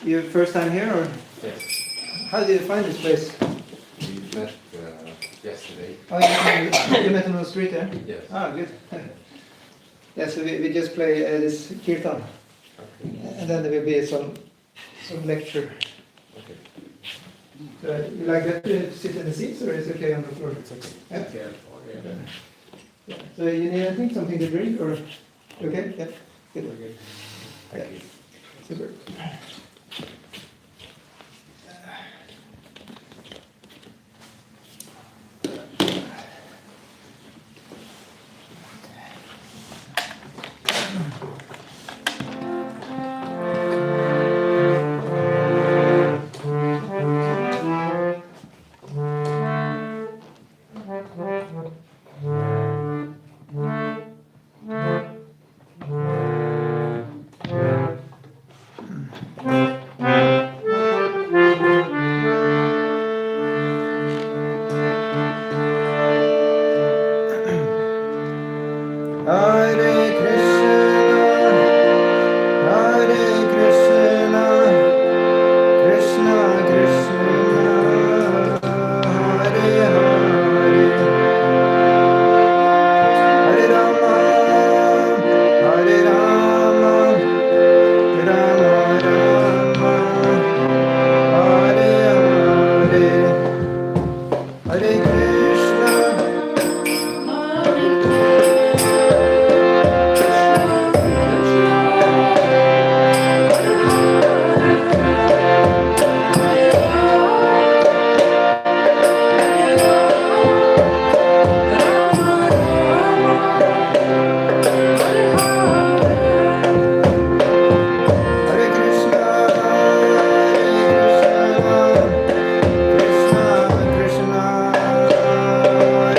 Your first time here, or Yes. how did you find this place? We met yesterday. Oh, you met him on the street there? Yes. Ah, good. Yeah, so we just play this kirtan, Okay. and then there will be some lecture. Okay. You like that to sit in the seats, or is it okay on the floor? It's okay. Yeah. Yeah. Yeah. So you need anything, something to drink, or okay? Yeah. Good. Okay. Thank you. Super. Hare Krishna, Hare Krishna, Krishna Krishna, Hare Hare, Hare Rama, Hare Rama, Rama Rama, Hare Hare, Hare Krishna. Hare Krishna, Krishna Krishna, Hare Hare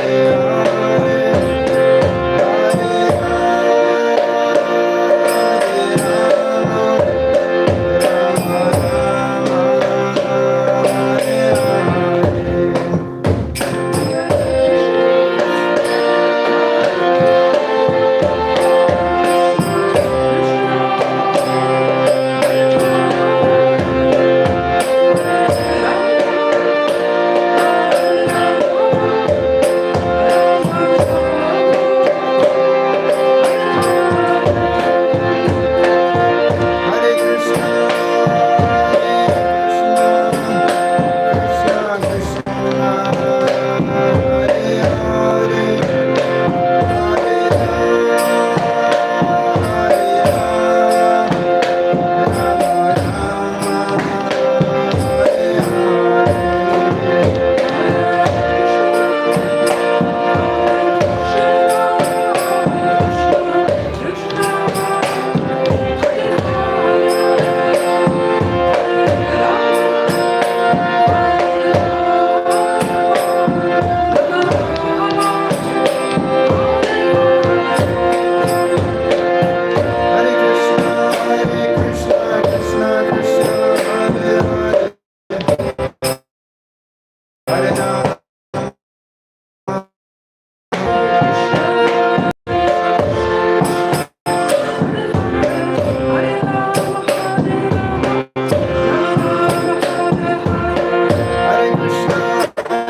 Krishna, Krishna Krishna, Hare Hare, Hare Hare Krishna, Krishna Krishna, Hare Hare, Hare Rama. Hare Krishna,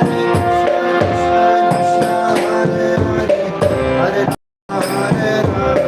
Krishna Krishna, Hare Hare, Hare Rama, Hare Rama, Hare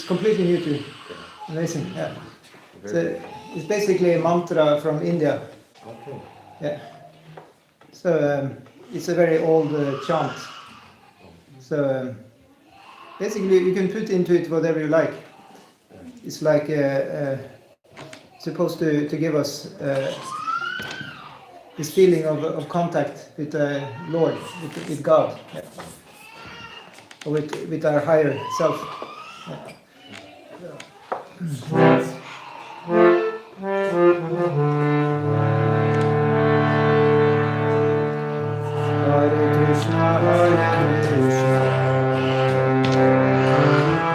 completely new to you. Amazing, yeah. So it's basically a mantra from India. Okay. Yeah. So it's a very old chant. So basically you can put into it whatever you like. It's like supposed to give us this feeling of contact with the Lord, with God, yeah. Or with our higher self. Yeah. Hare Krishna, Hare Krishna,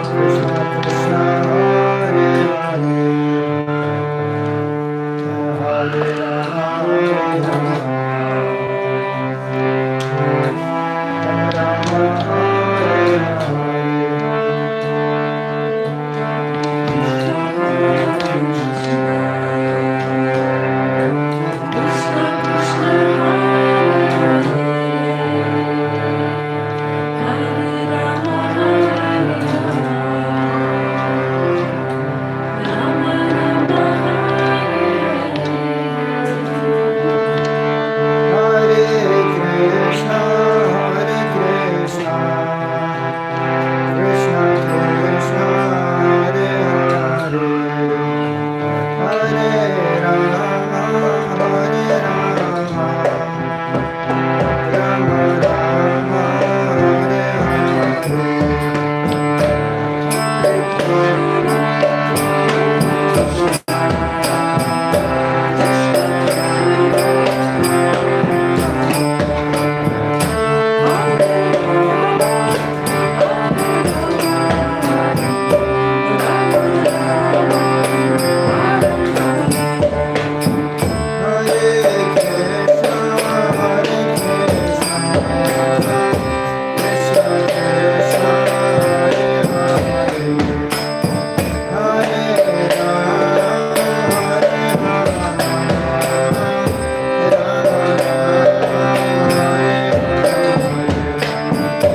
Krishna Krishna, Hare Hare, Hare Rama, Hare Rama, Rama Rama, Hare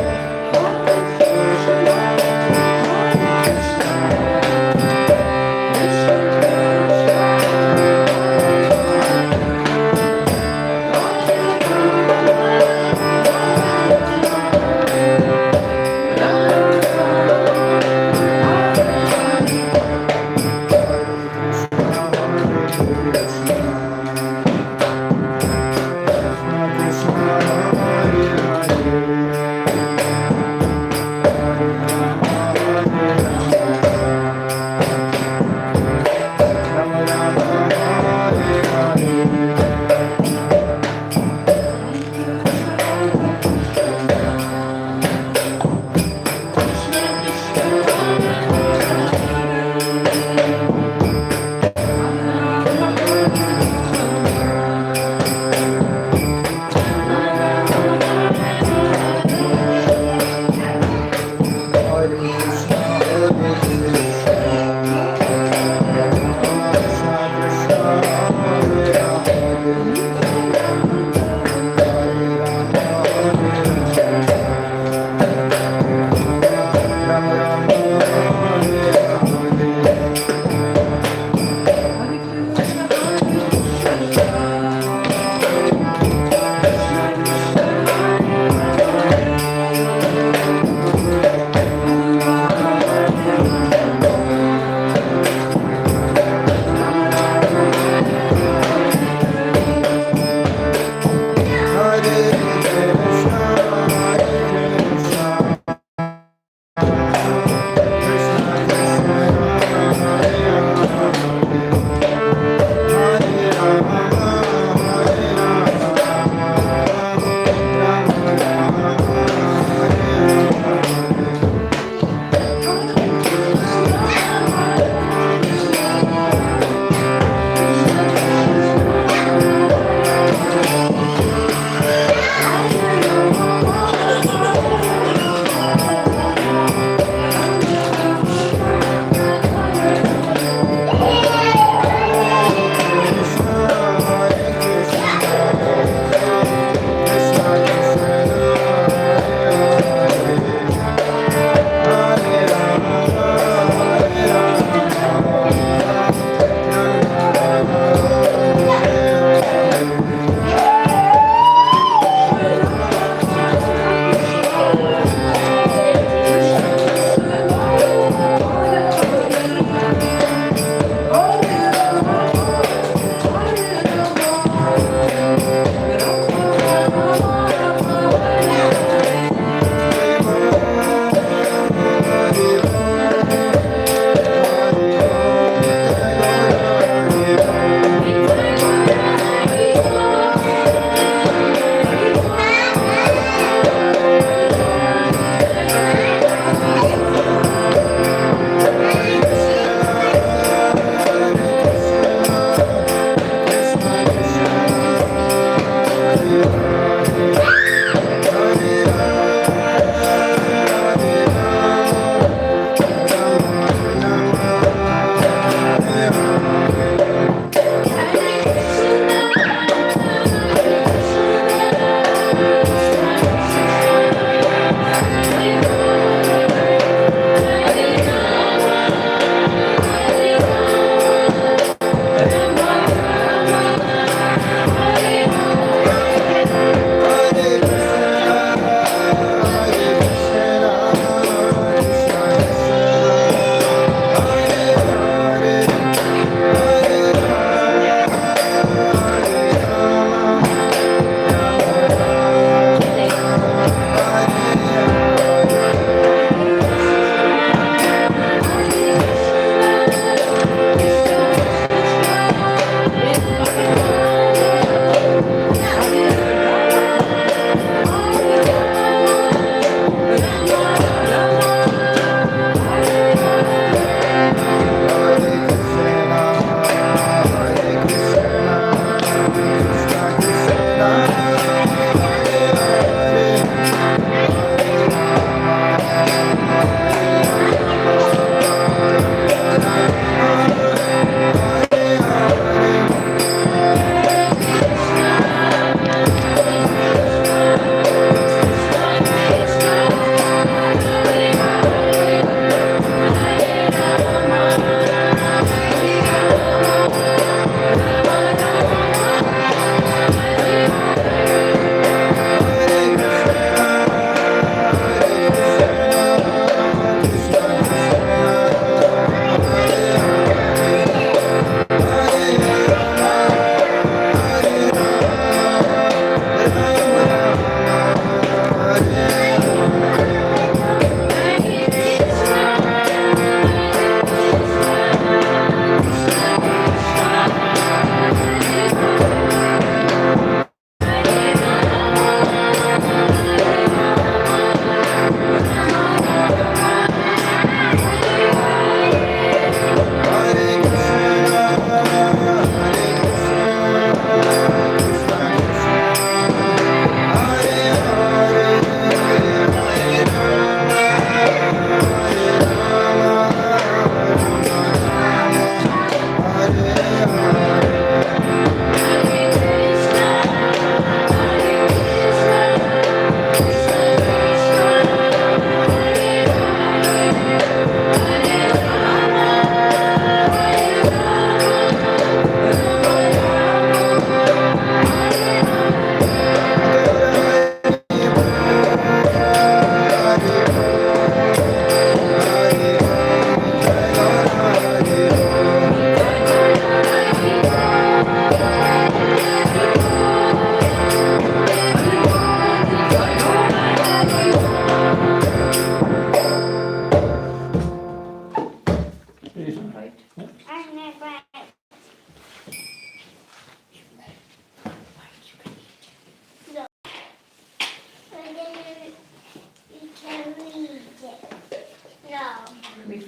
Hare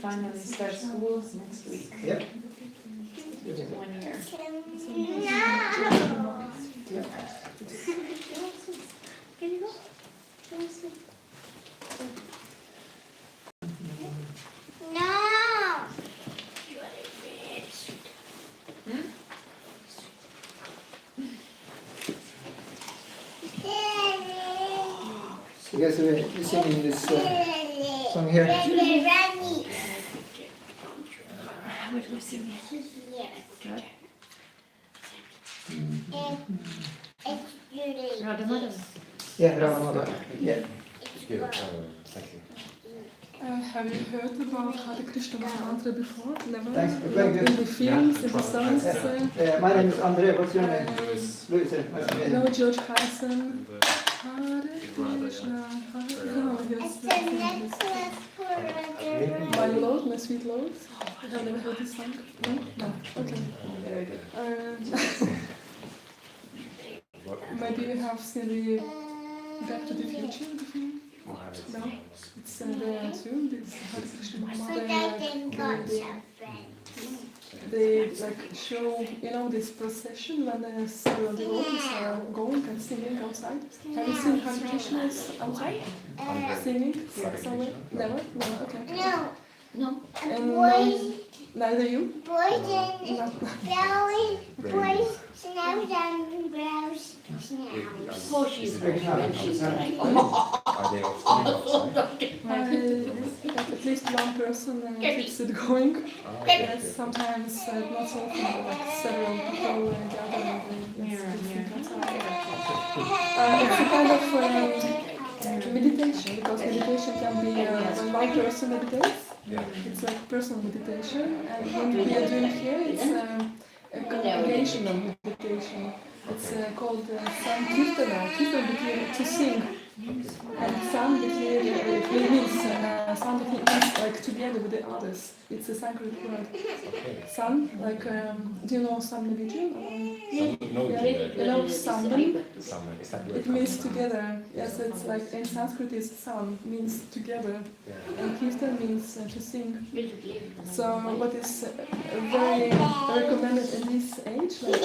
finally start schools next week. Yep. 1 year. You guys are singing this song here. How would we sing it? Radhamada. Yeah, Ramada. Yeah. Good. Thank you. Have you heard about Hare Krishna mantra before? Never? Thanks. Like Very good. in the films, in the songs? My name is Andre. What's your name? Louis. Louis. Nice to meet you. No, George Harrison. Hare Krishna, Hare Krishna. My Lord, my sweet Lord. I have never heard this song. No? No. Okay. Very good. Maybe you have seen the Back to the Future, the film? No? It's there too, this Hare Krishna mantra. They like show, you know, this procession when several devotees are going and singing outside. Have you seen Hare Krishnas outside? Singing somewhere? Never? Never, okay. No. And neither you? Boys No. and boys snout and girls snout. Oh, she's very good. She's right. Are they often outside? At least one person keeps it going. Oh, Yes, sometimes not so often, but like several people gather and Mirror, mirror. it's a kind of meditation, because meditation can be when one person meditates. Yeah. It's like personal meditation, and what we are doing here is a congregational meditation. It's called Sankirtana. Kirtan means to sing, and Sankirtana means like together with the others. It's a sacred word. Okay. San, like do you know San Norwegian? No, Yeah, you know Sandam. Summer. Is that where It means together. Yes, it's like in Sanskrit is San means together, Yeah. and Kirtan means to sing. So what is very recommended in this age, like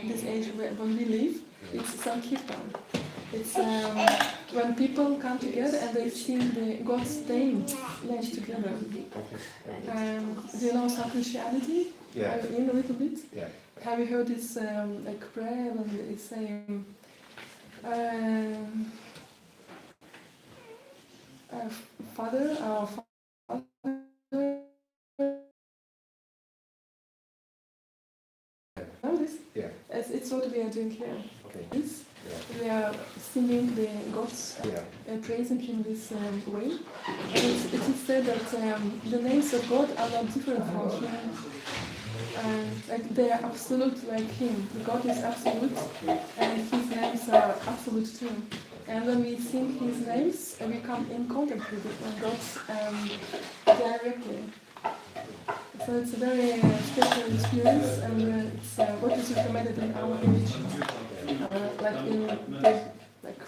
this age when we live, it's Sankirtan. It's when people come together and they sing the God's names together. Okay. Do you know some Christianity? Yeah. Are you in a little bit? Yeah. Have you heard this like prayer and it's saying Father, our Father. Know this? Yeah. It's what we are doing here. Okay. This, Yeah. we are singing the God's, Yeah. praising Him this way. And it is said that the names of God are not different from Him. Like they are absolute like Him. God is absolute, and His names are absolute too. And when we sing His names, we come in contact with God's directly. So it's a very special experience, and it's what is recommended in our religion, like in like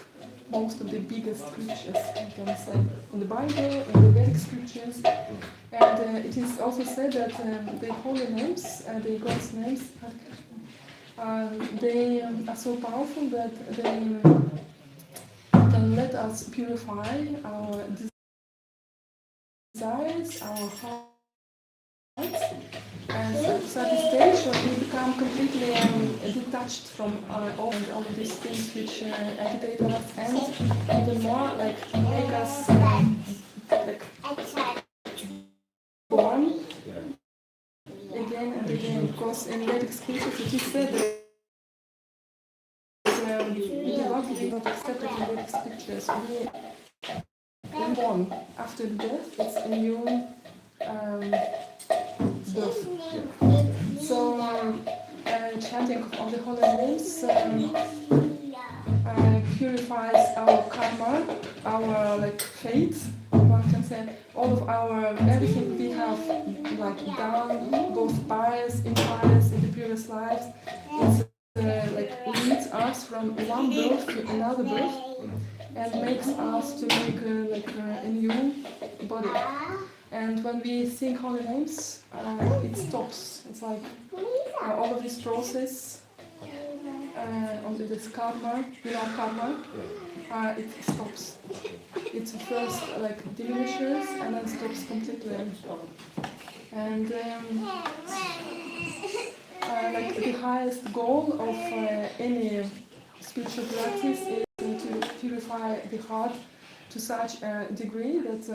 most of the biggest scriptures, you can say, in the Bible, in the Vedic scriptures, and it is also said that the holy names, the God's names, they are so powerful that they can let us purify our desires, our hearts. And so at this stage, when we become completely detached from all of these things which agitate us, and even more like make us like born again and again. Because in Vedic scriptures it is said that the devotee is not accepted in Vedic scriptures. We born after death. It's a new birth. So chanting of the holy names purifies our karma, our like fate. One can say all of our everything we have like done, both pious, impious in the previous lives. It's like leads us from one birth to another birth and makes us to make like a new body. And when we sing holy names, it stops. It's like all of this process, all this karma, karma, it stops. It first like diminishes and then stops completely. And like the highest goal of any spiritual practice is to purify the heart to such a degree that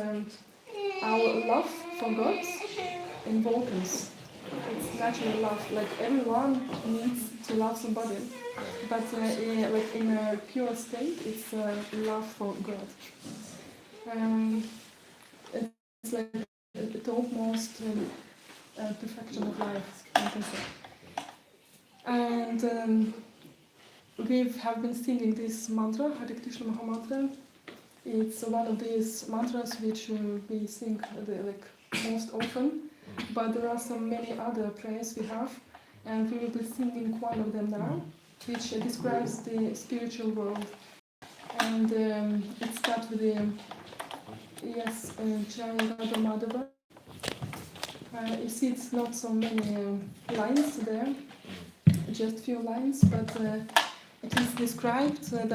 our love for God invokes. It's natural love. Like everyone needs to love somebody, but like in a pure state, it's love for God. It's like the topmost perfection of life, I can say. And we have been singing this mantra, Hare Krishna Maha Mantra. It's one of these mantras which we sing like most often, but there are so many other prayers we have, and we will be singing one of them now, which describes the spiritual world. And it starts with the Jaya Radha Madhava. You see, it's not so many lines there, just few lines, but it is described that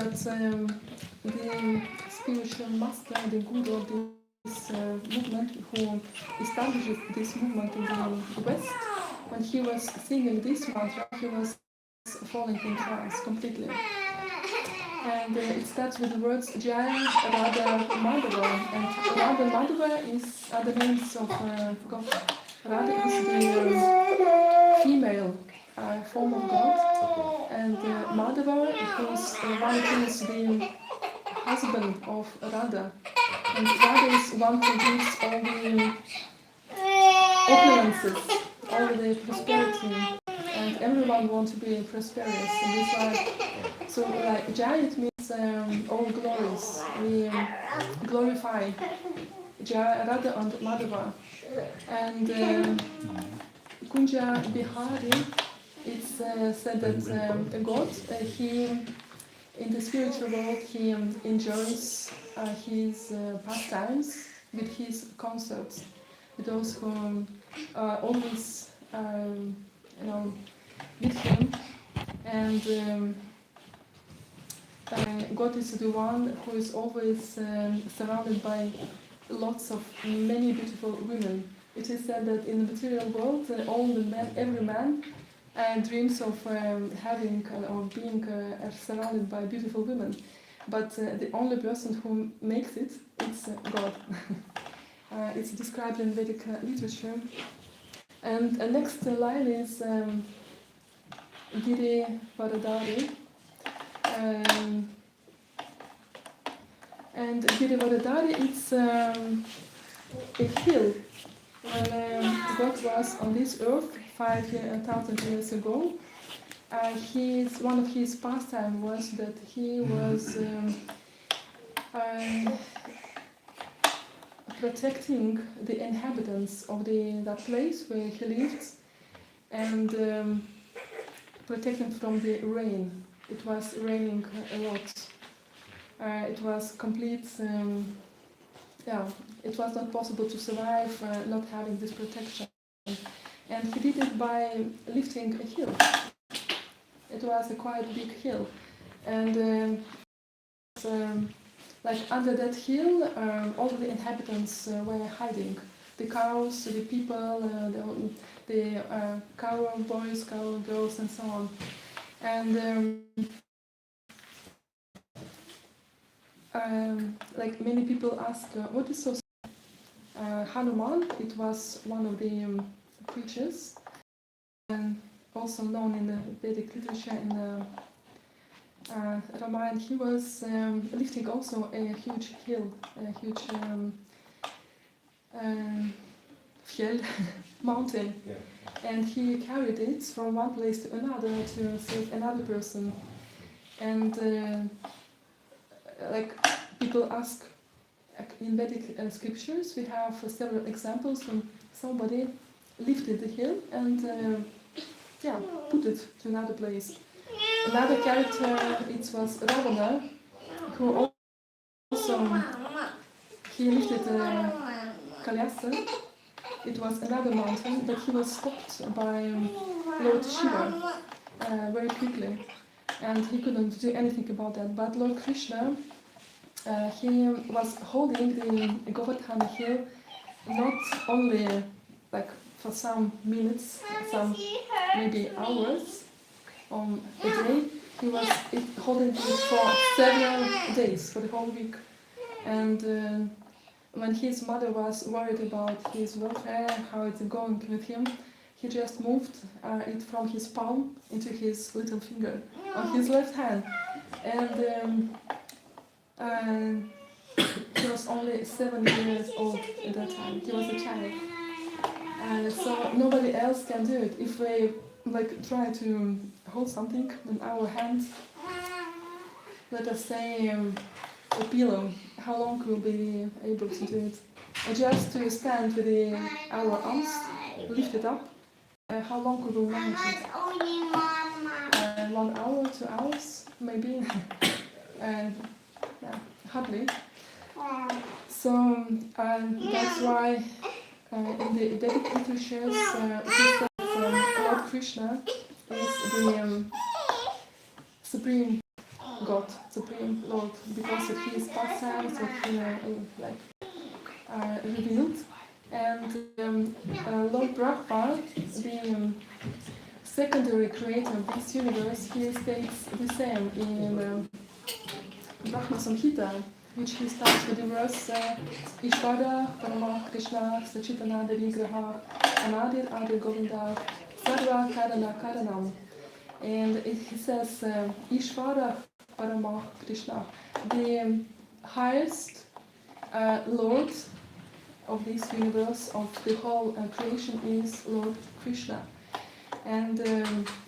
the spiritual master, the guru of this movement, who established this movement in the West, when he was singing this mantra, he was falling in trance completely. And it starts with the words Jaya Radha Madhava, and Radha Madhava are the names of God. Radha is the female form of God, and Madhava is the husband of Radha, and Radha is one who gives all the opulences, all the prosperity, and everyone wants to be prosperous in this life. So like Jaya, it means all glories. We glorify Jaya, Radha and Madhava. And Kunja Bihari, it's said that God, he in the spiritual world, he enjoys his pastimes with his concerts, with those who are always, with him. And God is the one who is always surrounded by lots of many beautiful women. It is said that in the material world, every man dreams of having or being surrounded by beautiful women, but the only person who makes it is God. It's described in Vedic literature. And the next line is Giri Varadari. And Giri Varadari, it's a hill. When God was on this earth 5,000 years ago, one of his pastimes was that he was protecting the inhabitants of that place where he lived, and protecting from the rain. It was raining a lot. It was complete. It was not possible to survive not having this protection. And he did it by lifting a hill. It was a quite big hill. And like under that hill, all the inhabitants were hiding. The cows, the people, the cowboys, cowgirls, and so on. And like many people ask, what is so Hanuman, it was one of the preachers, and also known in the Vedic literature, in the Ramayana. He was lifting also a huge hill, a huge fjell, mountain, and he carried it from one place to another to save another person. And like people ask, in Vedic scriptures we have several examples when somebody lifted the hill and put it to another place. Another character, it was Ravana, who also he lifted Kalyasa. It was another mountain, but he was stopped by Lord Shiva very quickly, and he couldn't do anything about that. But Lord Krishna, he was holding the Govardhan hill not only like for some minutes, some maybe hours on a day. He was holding it for several days, for the whole week. And when his mother was worried about his welfare, how it's going with him, he just moved it from his palm into his little finger on his left hand. And he was only 7 years old at that time. He was a child. So nobody else can do it. If we try to hold something in our hands, let us say a pillow, how long we'll be able to do it? Just to stand with our arms lifted up, how long we will manage it? 1 hour, 2 hours, maybe. Hardly. So that's why in the Vedic literatures he says Lord Krishna is the supreme God, supreme Lord, because of his pastimes that he revealed. And Lord Brahma, the secondary creator of this universe, he states the same in Brahma Samhita, which he starts with the verse Ishvara Paramah Krishna Sachitananda Vigraha Anadir Adir Govinda Sarva Karana Karanam. And he says Ishvara Paramah Krishna, the highest Lord of this universe, of the whole creation, is Lord Krishna. And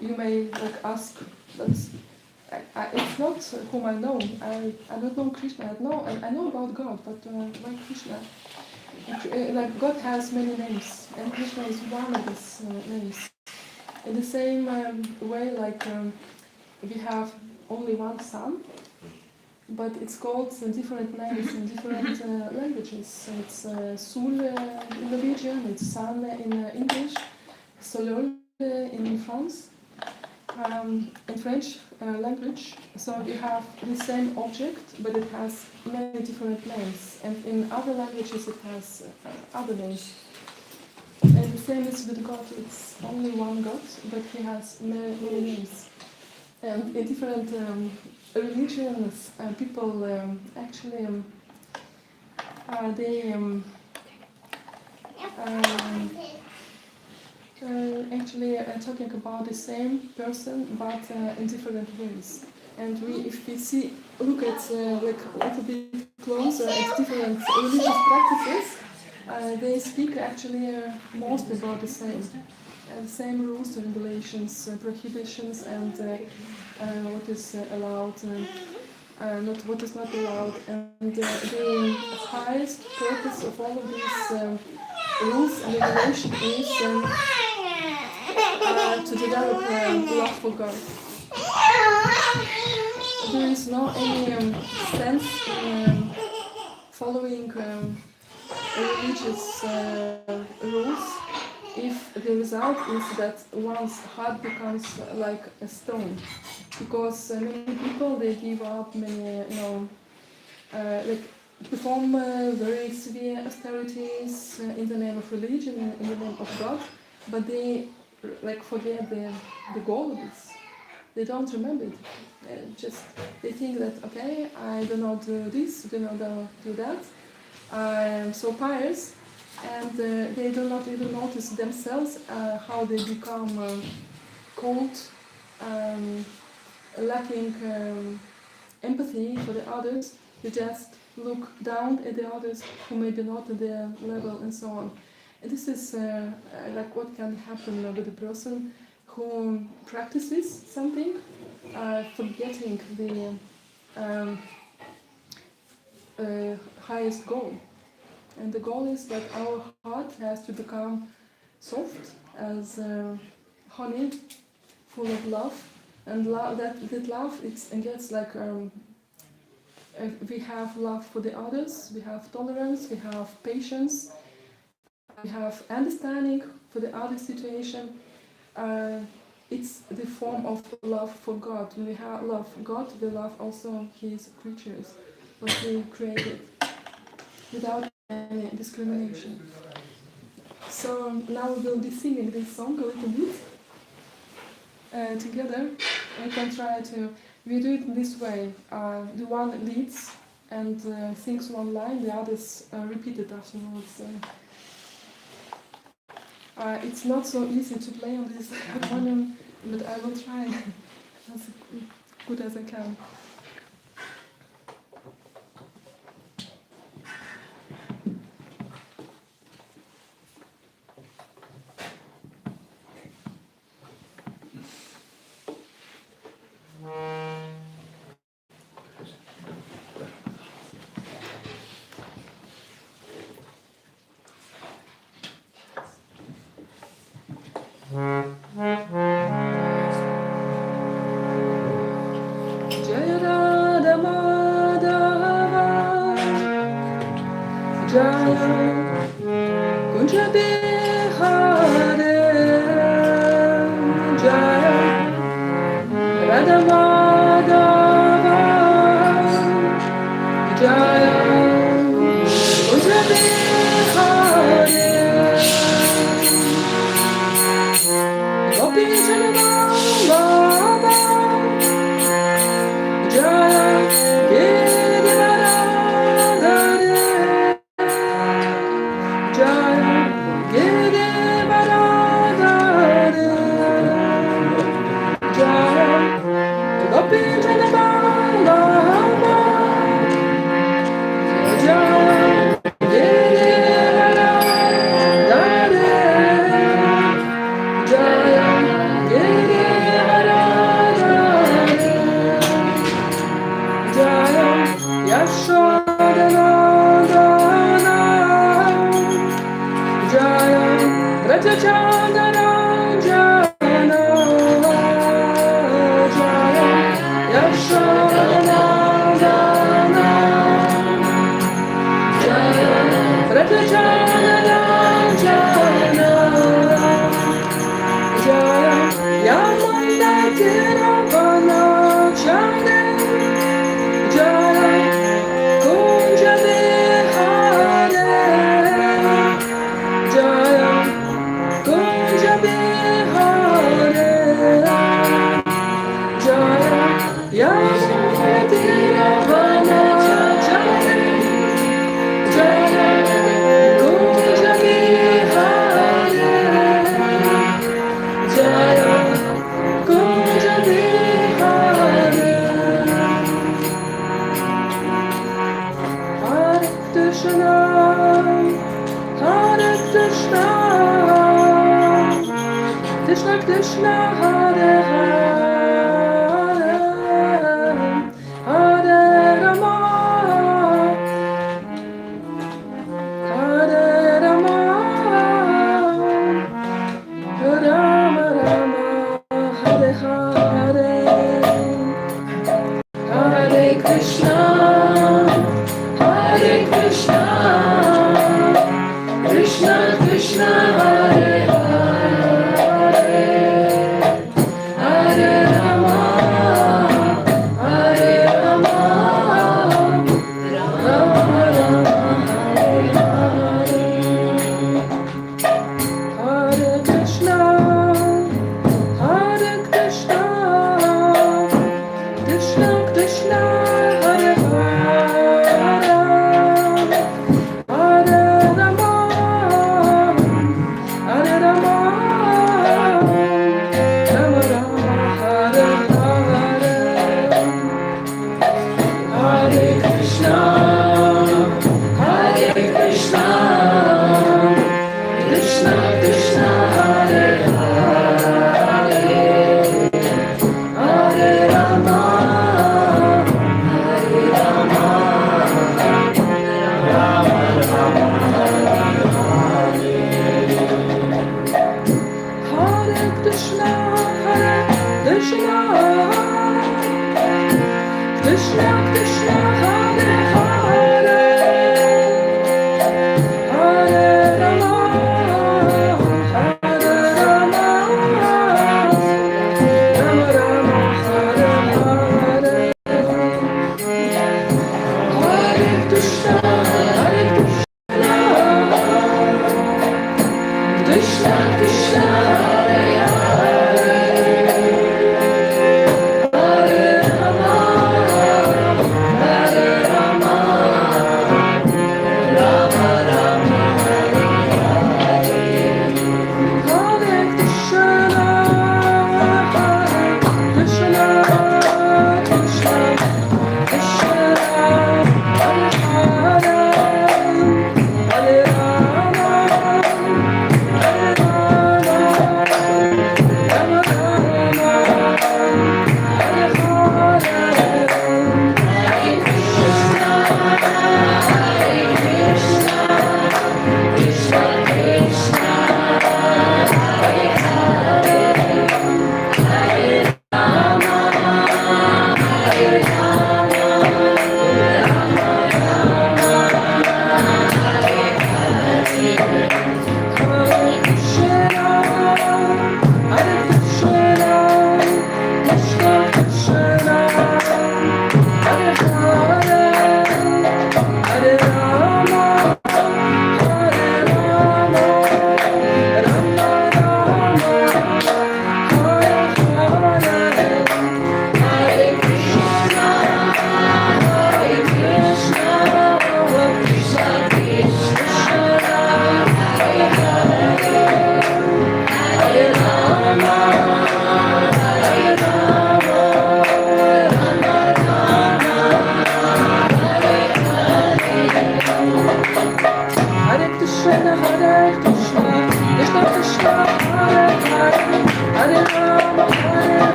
you may ask, it's not whom I know. I don't know Krishna. I know about God, but why Krishna? God has many names, and Krishna is one of these names. In the same way, we have only one sun, but it's called different names in different languages. It's Sul in Norwegian, it's Sun in English, Soleil in France. In French language, so you have the same object, but it has many different names, and in other languages it has other names. And the same is with God. It's only one God, but he has many names. And in different religions, people actually talking about the same person, but in different ways. And if we look at a little bit closer at different religious practices, they speak actually mostly about the same rules and regulations, prohibitions, and what is allowed, not what is not allowed. And the highest purpose of all of these rules and regulations is to develop love for God. There is no any sense in following religious rules if the result is that one's heart becomes like a stone. Because many people, they give up, many, perform very severe austerities in the name of religion, in the name of God, but they forget the goal of this. They don't remember it. They think that, okay, I do not do this, do not do that. I am so pious, and they do not even notice themselves how they become cold, lacking empathy for the others. They just look down at the others who may be not at their level, and so on. And this is what can happen with a person who practices something, forgetting the highest goal. And the goal is that our heart has to become soft as honey, full of love. And that love, it gets we have love for the others, we have tolerance, we have patience, we have understanding for the other situation. It's the form of love for God. When we have love God, we love also His creatures, what He created, without any discrimination. So now we will be singing this song a little bit together. We can try to. We do it in this way. The one leads and sings one line, the others repeat it afterwards. It's not so easy to play on this harmonium, but I will try as good as I can. Jaya Radha Madhava Jaya Kunja Bihare Jaya Radha Madhava Jaya Kunja Bihare Gopi Janamama Jaya Giridharadhare Jaya Giridharadhare Jaya Gopi Janamama Jaya Giridharadhare Jaya Giridharadhare Jaya Yashodanandana Jaya Rajachandranjana Jaya Yashodanandana Jaya Rajachandranjana Jaya Yamundakiravana Chande Jaya Kunja Bihare Jaya Kunja Bihare Jaya Yamundakiravana Chande Jaya Kunja Bihare Jaya Kunja Bihare Hare Krishna Hare Krishna Krishna Krishna Hare Hare Hare Rama Hare Rama Rama Rama Hare Hare Hare Krishna Hare Krishna Krishna Krishna Hare Hare Hare Rama Hare Rama Rama Rama Hare Hare Hare Krishna Hare Krishna Krishna Krishna Hare Hare Hare Rama Hare Rama Rama Rama Hare Hare Hare Krishna Hare Krishna Krishna Krishna Hare Hare Hare Rama Hare Rama Rama Rama Hare Krishna Hare Krishna Krishna Krishna Hare Hare Hare Rama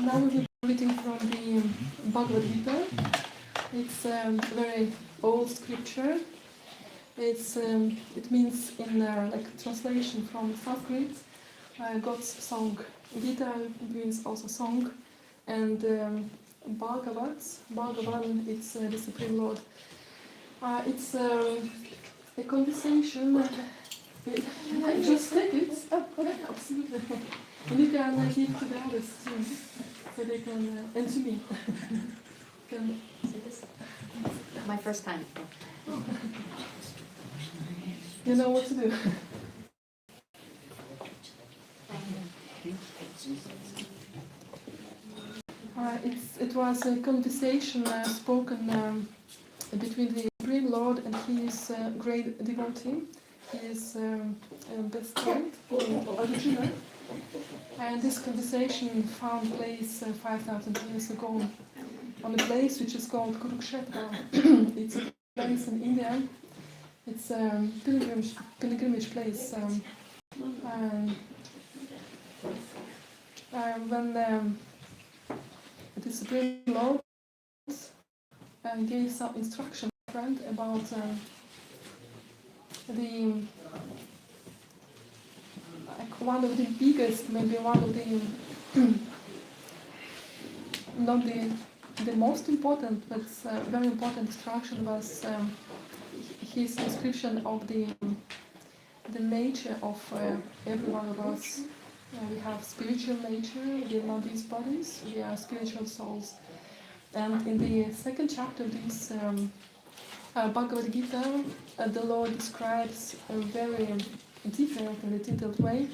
Now we will be reading from the Bhagavad Gita. It's a very old scripture. It means in like translation from Sanskrit, God's song. Gita means also song, and Bhagavan, it's the Supreme Lord. It's a conversation. Just take it. Oh, okay, absolutely. And you can give to the others too, so they can, and to me. Can See this? My first time. you know what to do. It was a conversation spoken between the Supreme Lord and his great devotee, his best friend, Arjuna. And this conversation found place 5,000 years ago on a place which is called Kurukshetra. It's a place in India. It's a pilgrimage place. When the Supreme Lord gave some instruction to a friend about one of the biggest, maybe one of the not the most important, but very important instruction was his description of the nature of every one of us. We have spiritual nature, we are not these bodies, we are spiritual souls. And in the second chapter of this Bhagavad Gita, the Lord describes a very different and detailed way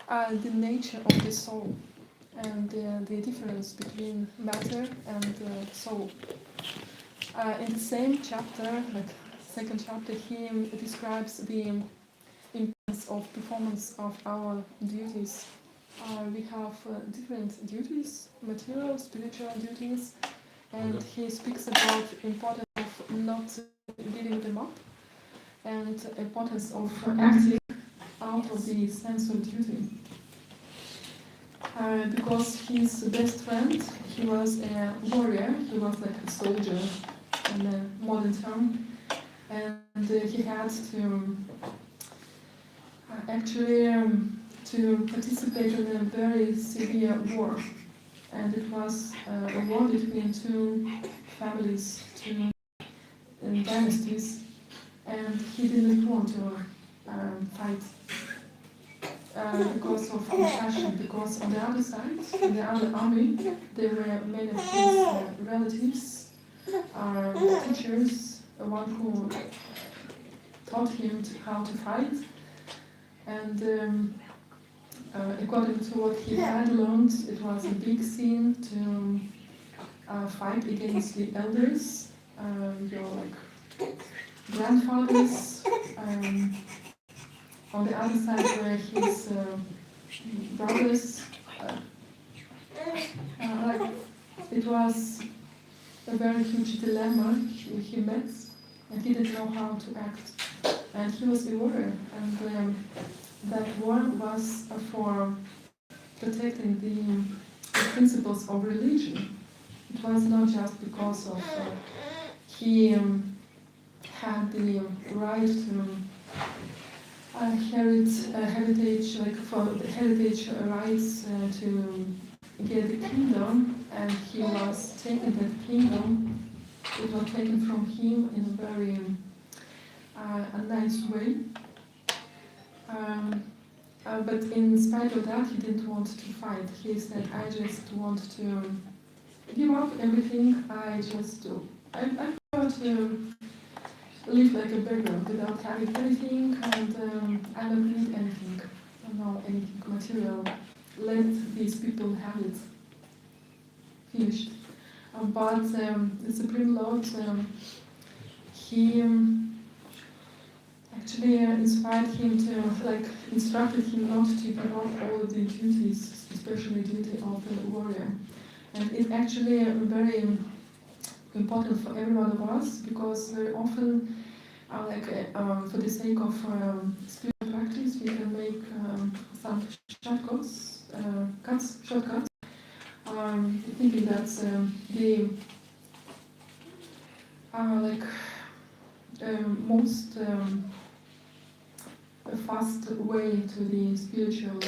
the nature of the soul and the difference between matter and soul. In the same chapter, like second chapter, he describes the importance of performance of our duties. We have different duties, material, spiritual duties, and he speaks about the importance of not giving them up and the importance of acting out of the sense of duty. Because his best friend, he was a warrior, he was like a soldier in a modern term, and he had to to participate in a very severe war, and it was a war between two families, two dynasties, and he didn't want to fight because of compassion. Because on the other side, in the other army, there were many of his relatives, teachers, one who taught him how to fight, and according to what he had learned, it was a big sin to fight against the elders, your like grandfathers. On the other side were his brothers. Like it was a very huge dilemma he met, and he didn't know how to act. And he was a warrior, and that war was for protecting the principles of religion. It was not just because of he had the right to heritage, like for the heritage rights to get the kingdom, and he was taking that kingdom. It was taken from him in a very a nice way. But in spite of that, he didn't want to fight. He said, I just want to give up everything. I prefer to live like a beggar without having anything, and I don't need anything. I don't know anything material. Let these people have it. Finished. But the Supreme Lord, he actually inspired him to, like, instructed him not to give up all the duties, especially duty of the warrior. And it's actually very important for every one of us, because very often, for the sake of spiritual practice, we can make some shortcuts, thinking that the most fast way to the spiritual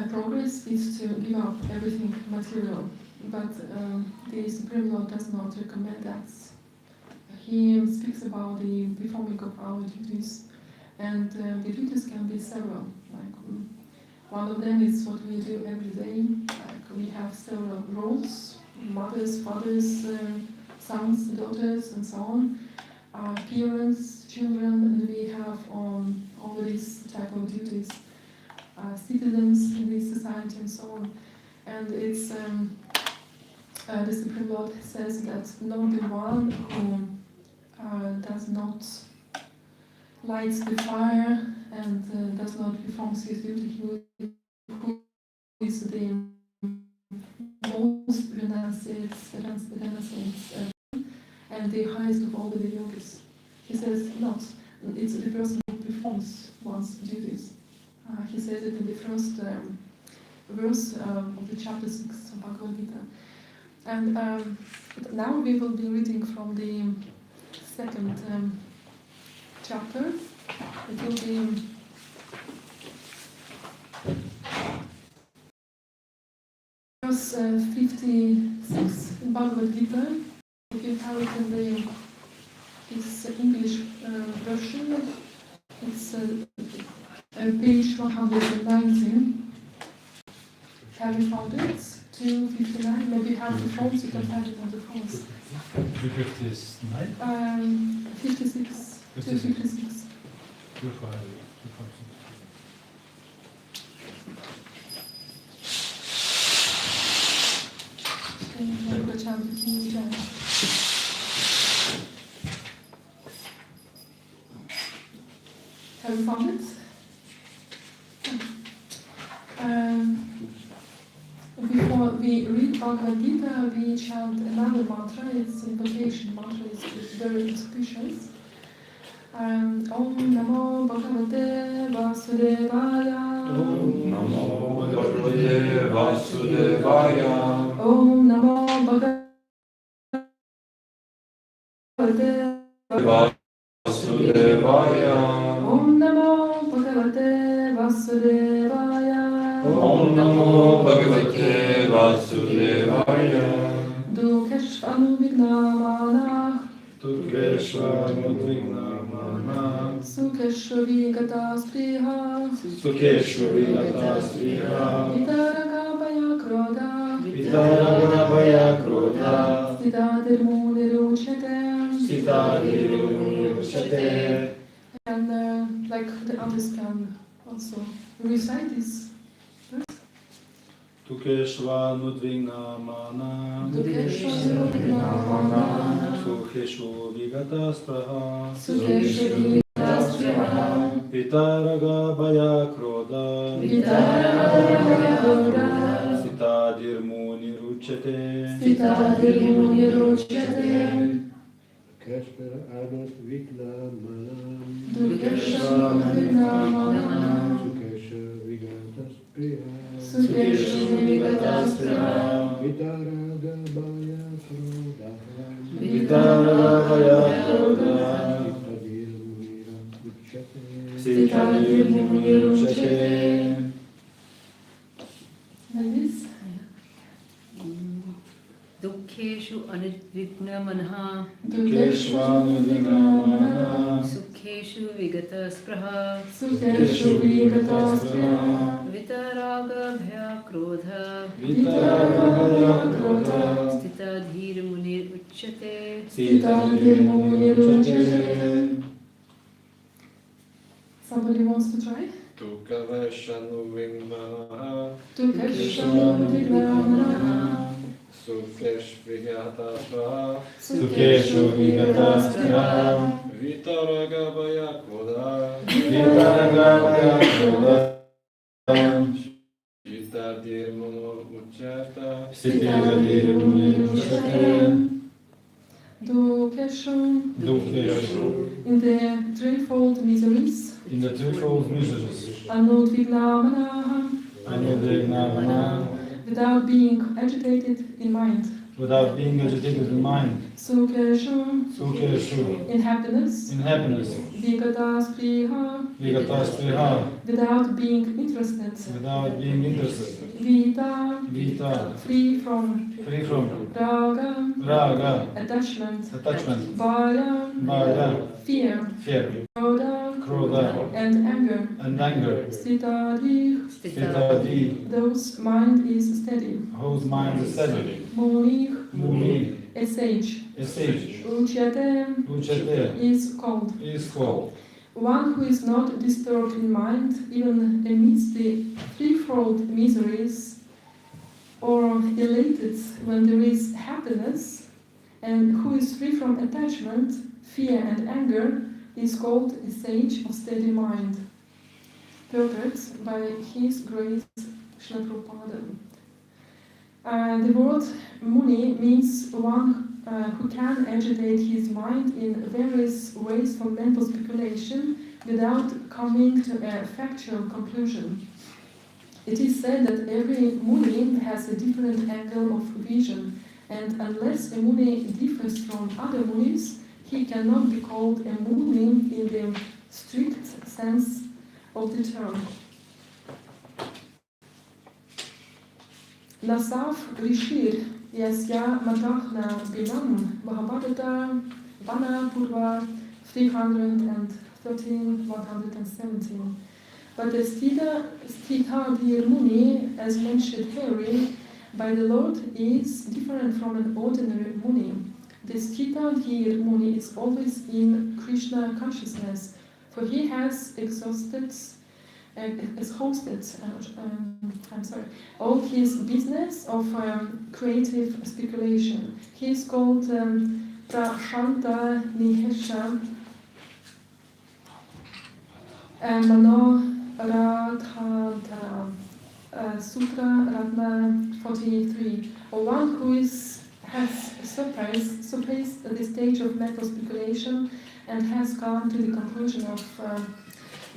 progress is to give up everything material. But the Supreme Lord does not recommend that. He speaks about the performing of our duties, and the duties can be several. Like one of them is what we do every day. Like we have several roles: mothers, fathers, sons, daughters, and so on. Parents, children, and we have all these type of duties. Citizens in this society, and so on. And it's the Supreme Lord says that not the one who does not light the fire and does not perform his duty, who is the most renaissance and the highest of all the yogis. He says not. It's the person who performs one's duties. He says it in the first verse of the chapter 6 of Bhagavad Gita. And now we will be reading from the second chapter. It will be verse 56 in Bhagavad Gita. If you have it in this English version, it's page 119. Have you found it? 259. Maybe you have the phones, you can have it on the phones. 259? 56. 256. Have you found it? Before we read Bhagavad Gita, we chant another mantra. It's invocation mantra. It's very auspicious. Om Namo Bhagavate Vasudevaya. Om Namo Bhagavate Vasudevaya. Om Namo Bhagavate Vasudevaya. Om Namo Bhagavate Vasudevaya. Om Namo Bhagavate Vasudevaya. Dukeshvanu Vignamana. Dukeshvanu Vignamana. Sukeshu Vigata Spriha, Sukeshu Vigata Sriha, Vitaragabhaya Krodha, Vitaragabhaya Krodha, Sitadirmuniruchete. Sitadirumuruchate. And like the others can also recite this. Tukeshva Nudvinamana, Dukeshu Vignamana, Sukheshu Vigata Spraha, Sukeshu Vigata Spriha, Vitaraga Bhaya Krodha, Vitaragabhaya Krodha, Sitadir Muni Ruchate, Sitadirmuniruchete. Keshvara Anat Vignamana, Dukeshu Vignamana, Sukesha Vigata Spriya, Sukeshu Vigata Spriha, Vitaraga Bhaya Krodha, Vitaraga Bhaya Krodha, Sitadir Munira Uchate, Sitadir Muni Ruchate. Like this. Dukkeshu anidvignamanah, Tukeshva Nudvinamana, Sukheshu vigata spraha, Sukeshu Vigata Spriha, Vitaraga bhaya krodha, Vitaraga Bhaya Krodha, Stita dhir munir uchyate. Sitadir Muni Ruchate. Somebody wants to try? Tukaveshanu Vimana, Tukeshu Vignamana, Sukesh Vigata Sriha, Sukeshu Vigata Spriha, Vitaragabhaya Krodha, Vitaraga Bhaya Krodha, Sitadirumuruchate. Sitadir Muni Ruchate. Dukeshu. Dukeshu. In the threefold miseries, In the threefold miseries, Anudvignamana, Anudvinamana, without being agitated in mind. without being agitated in mind, Sukeshu, Sukeshu, in happiness. in happiness, Vigata Spriha, Vigata Spriha, without being interested. without being interested, Vita, Vita, free from free from raga, Raga, attachment. attachment, Bhaya, Bhaya, fear. fear, Krodha, Krodha, and anger. and anger, Sitadi, Sitadi, those mind is steady. whose mind is steady, Muni, Muni, a sage. a sage, Uchyate Uchate, is called. is called. One who is not disturbed in mind, even amidst the threefold miseries, or elated when there is happiness, and who is free from attachment, fear, and anger, is called a sage of steady mind. Perfect by His Grace Srila Prabhupada. The word Muni means one who can agitate his mind in various ways for mental speculation without coming to a factual conclusion. It is said that every Muni has a different angle of vision, and unless a Muni differs from other Munis, he cannot be called a Muni in the strict sense of the term. Nasaf Rishir Yasya Matahna Binam Mahabharata Vana Purva 313-117. But the Stithadir Muni, as mentioned herein by the Lord, is different from an ordinary Muni. The Stithadir Muni is always in Krishna consciousness, for he has exhausted all his business of creative speculation. He is called Prashanta Nihesha Mano Radhantara, Sutra Ratna 43, or one who has surpassed the stage of mental speculation and has come to the conclusion of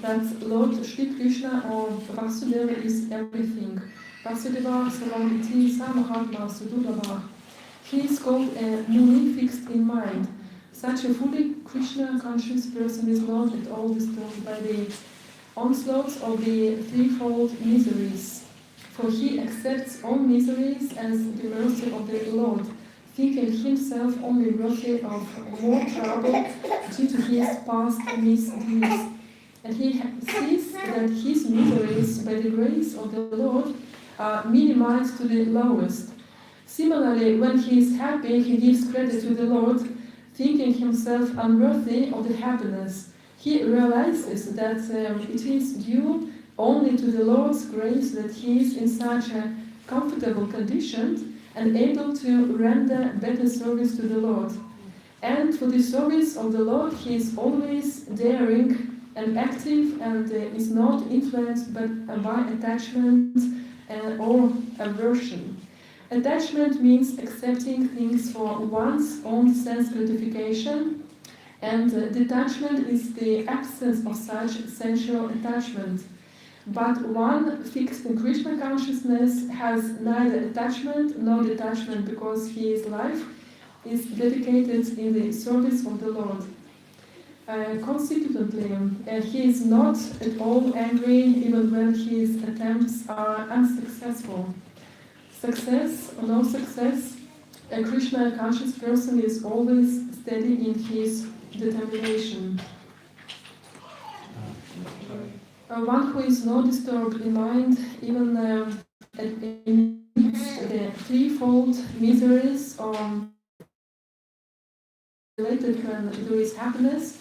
that Lord Shri Krishna or Vasudeva is everything. Vasudeva Salaviti Samahatma Sudurlabha. He is called a Muni fixed in mind. Such a fully Krishna conscious person is not at all disturbed by the onslaughts of the threefold miseries, for he accepts all miseries as the mercy of the Lord, thinking himself only worthy of more trouble due to his past misdeeds. And he sees that his miseries by the grace of the Lord are minimized to the lowest. Similarly, when he is happy, he gives credit to the Lord, thinking himself unworthy of the happiness. He realizes that it is due only to the Lord's grace that he is in such a comfortable condition and able to render better service to the Lord. And for the service of the Lord, he is always daring and active and is not influenced by attachment or aversion. Attachment means accepting things for one's own sense gratification, and detachment is the absence of such sensual attachment. But one fixed in Krishna consciousness has neither attachment nor detachment because his life is dedicated in the service of the Lord. Consequently, he is not at all angry even when his attempts are unsuccessful. Success or no success, a Krishna conscious person is always steady in his determination. One who is not disturbed in mind, even amidst the threefold miseries related when there is happiness,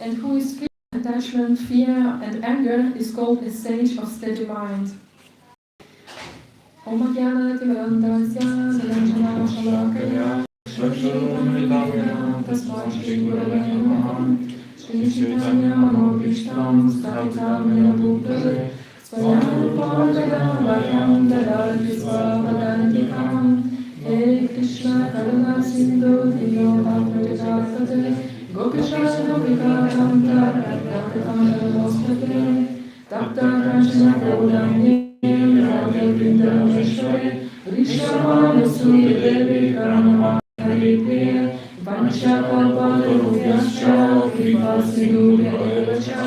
and who is free from attachment, fear, and anger, is called a sage of steady mind. Om Jnanati Varantasya Saranjana Shalakaya Shri Tasmai Shri Gurave Namaha Shri Chaitanya Manobhishtam Sthapitam Yena Bhutale Swayam Vahyam Dadati Svavadantikam He Krishna Karuna Sindhu Diyo Bhakti Gopishana Vikayanta Radhakanta Namaste Tapta Krishna Gaudamye Radha Vrindaveshware Rishabhana Suri Devi Karama Haripriya Vanchakalpatarubhyascha Kripasindhubhya Evacha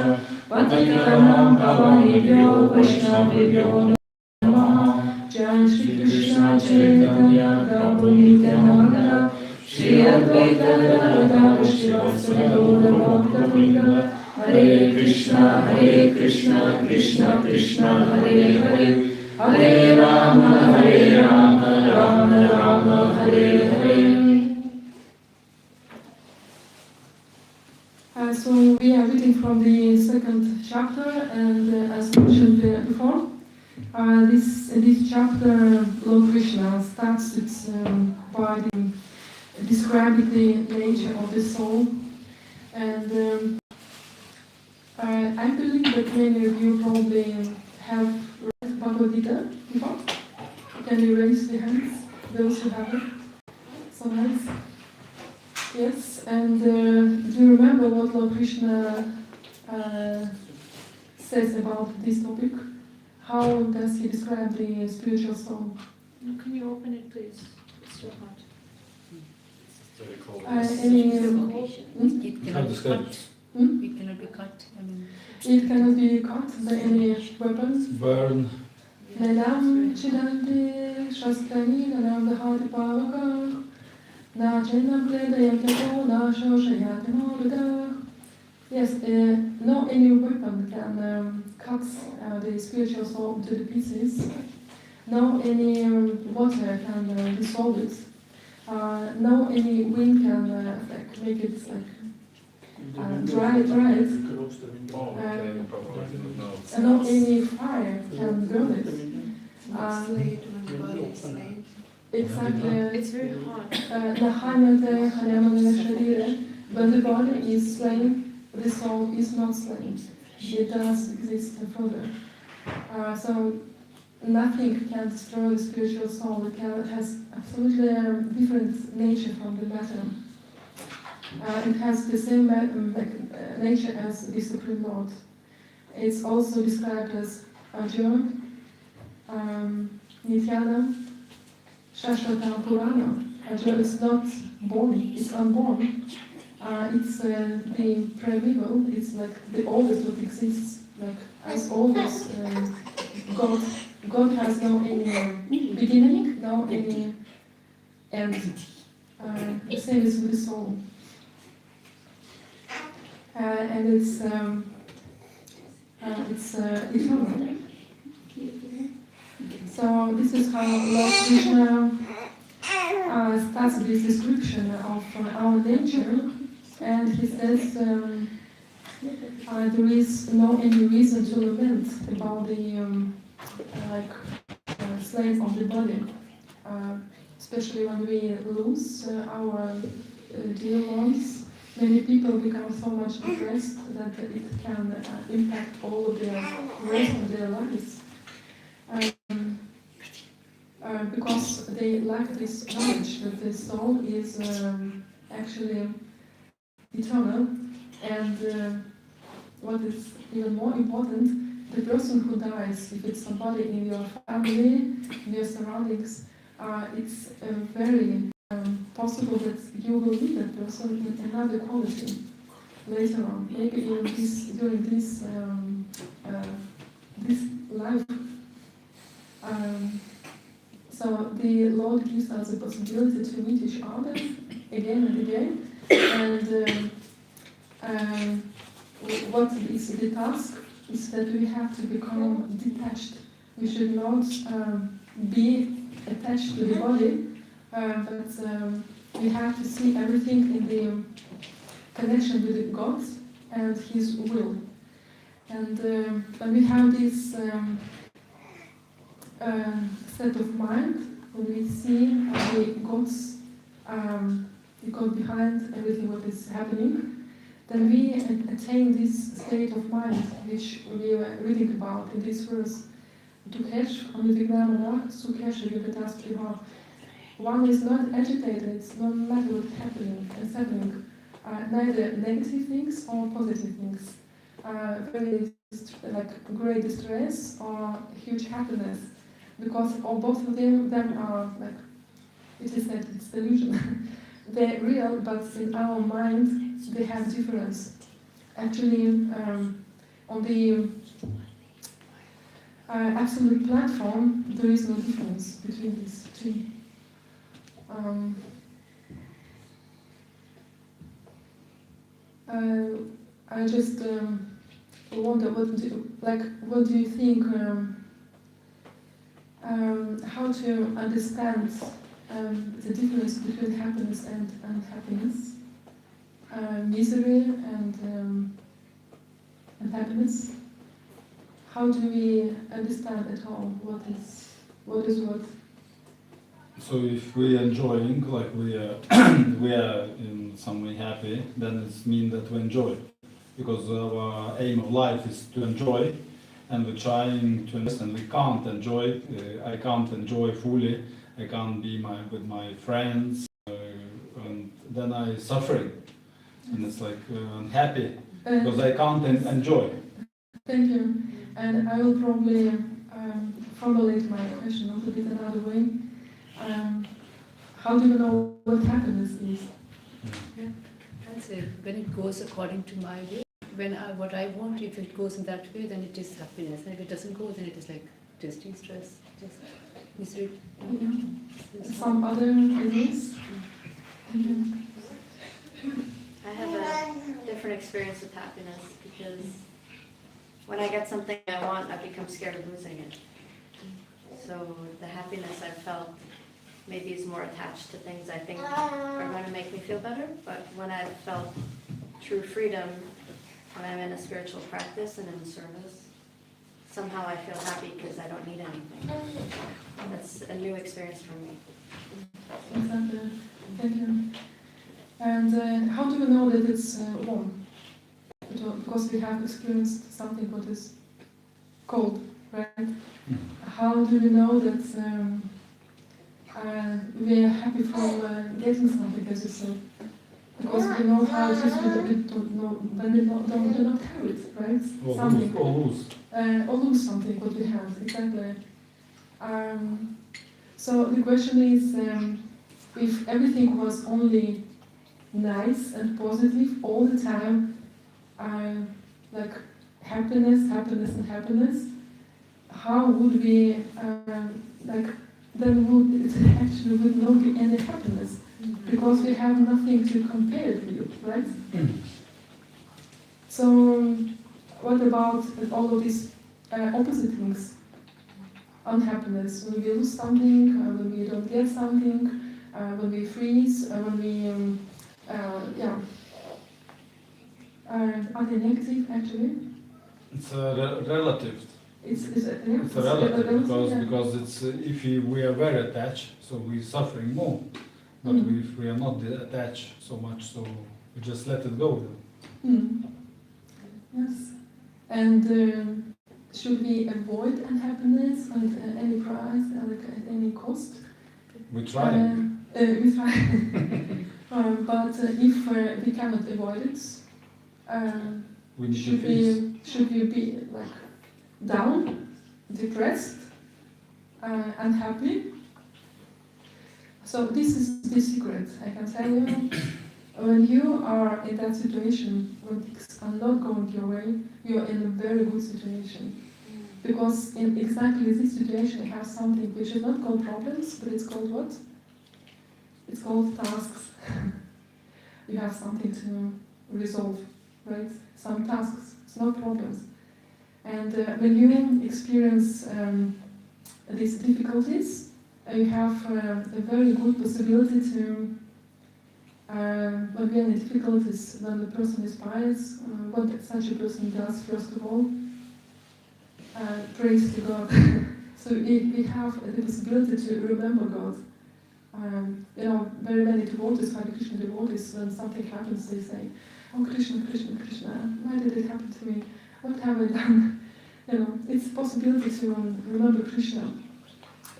Patitanam Pavanebhyo Vaishnavebhyo Namaha Jai Shri Krishna Chaitanya Prabhu Nityananda Shri Advaita Gadadhara Shivasaya Gaura Bhakta Hare Krishna Krishna Krishna Hare Hare Hare Rama Rama Rama Hare Hare. So we are reading from the second chapter, and as mentioned before, in this chapter, Lord Krishna starts it by describing the nature of the soul, and I believe that many of you probably have read Bhagavad Gita before. Can you raise the hands, those who have it? So nice. Yes, and do you remember what Lord Krishna says about this topic? How does he describe the spiritual soul? Can you open it, please? It's so hot. Any, It How cannot be describe cut. Hmm? It cannot be cut. I mean, it cannot be cut by any weapons. burn, Nanam Chidante Shastrani Nanam Dahati Pavaka Na Chenam Pledayakato Na Shoshayati Morda. Yes, no any weapon can cut the spiritual soul to the pieces. No any water can dissolve it. No any wind can make it dry it. And no any fire can burn it. Exactly. it's very hot. When the body is slain, the soul is not slain. It does exist further. So nothing can destroy the spiritual soul. It has absolutely different nature from the matter. It has the same nature as the Supreme Lord. It's also described as Ajur, Nityanam, Shashvata Purana. Ajur is not born, it's unborn. It's the primeval, it's like the oldest that exists, like as old as God. God has no any beginning, no any end. the same as with the soul. And it's eternal. So this is how Lord Krishna starts this description of our nature, and he says there is no any reason to lament about the slave of the body, especially when we lose our dear ones. Many people become so much depressed that it can impact all of their rest of their lives. Because they lack this knowledge that the soul is actually eternal, and what is even more important, the person who dies, if it's somebody in your family, in your surroundings, it's very possible that you will meet that person in another quality later on, maybe even during this life. So the Lord gives us the possibility to meet each other again and again, and what is the task is that we have to become detached. We should not be attached to the body, but we have to see everything in the connection with God and His will. And when we have this state of mind, when we see the God behind everything what is happening, then we attain this state of mind which we were reading about in this verse. One is not agitated, no matter what's happening, neither negative things or positive things, very like great distress or huge happiness, because both of them are like, it is said it's delusion. They're real, but in our mind they have difference. Actually, on the absolute platform, there is no difference between these two. I just wonder, what do you think? How to understand the difference between happiness and unhappiness, misery and happiness? How do we understand at all what is what? So if we are enjoying, like we are, we are in some way happy, then it means that we enjoy, because our aim of life is to enjoy, and we're trying to understand. We can't enjoy. I can't enjoy fully. I can't be with my friends, and then I suffering, and it's like unhappy because I can't enjoy. Thank you. And I will probably formulate my question a little bit another way. How do you know what happiness is? Yeah, I'd say when it goes according to my way, what I want, if it goes in that way, then it is happiness. And if it doesn't go, then it is like just distress, just misery. Yeah. Some other ideas? I have a different experience with happiness because when I get something I want, I become scared of losing it. So the happiness I've felt maybe is more attached to things I think are going to make me feel better. But when I've felt true freedom, when I'm in a spiritual practice and in service, somehow I feel happy because I don't need anything. That's a new experience for me. Exactly. Thank you. And how do you know that it's warm? Because we have experienced something what is cold, right? How do we know that we are happy for getting something, as you said? Because we know how it is when we do not have it, right? Or lose something what we have, exactly. So the question is, if everything was only nice and positive all the time, like happiness, how would we, then it actually would not be any happiness. because we have nothing to compare it with, right? So, what about all of these opposite things? Unhappiness, when we lose something, when we don't get something, when we freeze, when we, are they negative actually? It's relative. It's It's relative because yeah. because it's if we are very attached, so we're suffering more. But if we are not attached so much, so we just let it go. Yes. And should we avoid unhappiness at any price, like at any cost? We try. We try. But if we cannot avoid it, We need to face. should we be like down, depressed, unhappy? So this is the secret. I can tell you, when you are in that situation, when things are not going your way, you are in a very good situation. Because in exactly this situation, you have something which is not called problems, but it's called what? It's called tasks. You have something to resolve, right? Some tasks, it's not problems. And when you experience these difficulties, you have a very good possibility to, when we are in difficulties, when the person is pious, what such a person does, first of all, praise to God. So we have the possibility to remember God. Very many devotees, Hare Krishna devotees, when something happens, they say, "Oh Krishna, Krishna, Krishna, why did it happen to me? What have I done?" It's a possibility to remember Krishna.